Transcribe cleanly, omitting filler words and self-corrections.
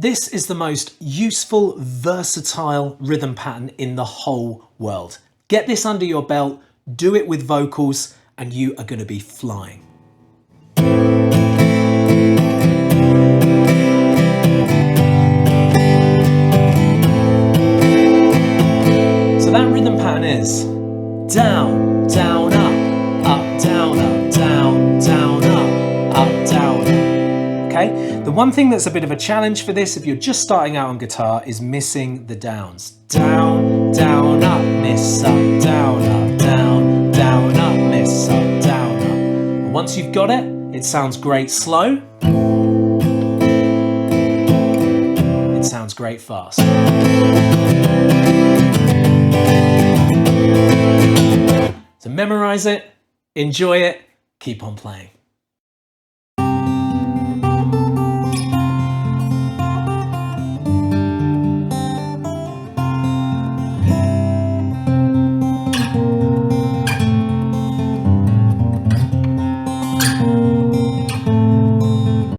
This is the most useful, versatile rhythm pattern in the whole world. Get this under your belt, do it with vocals, and you are going to be flying. So that rhythm pattern is down, down, up, down, up, down, down, up, down, up. Okay? The one thing that's a bit of a challenge for this, if you're just starting out on guitar, is missing the downs. Down, down, up, miss, up, down, up, down, down, up, miss, up, down, up. But once you've got it, it sounds great slow. It sounds great fast. So memorize it, enjoy it, keep on playing.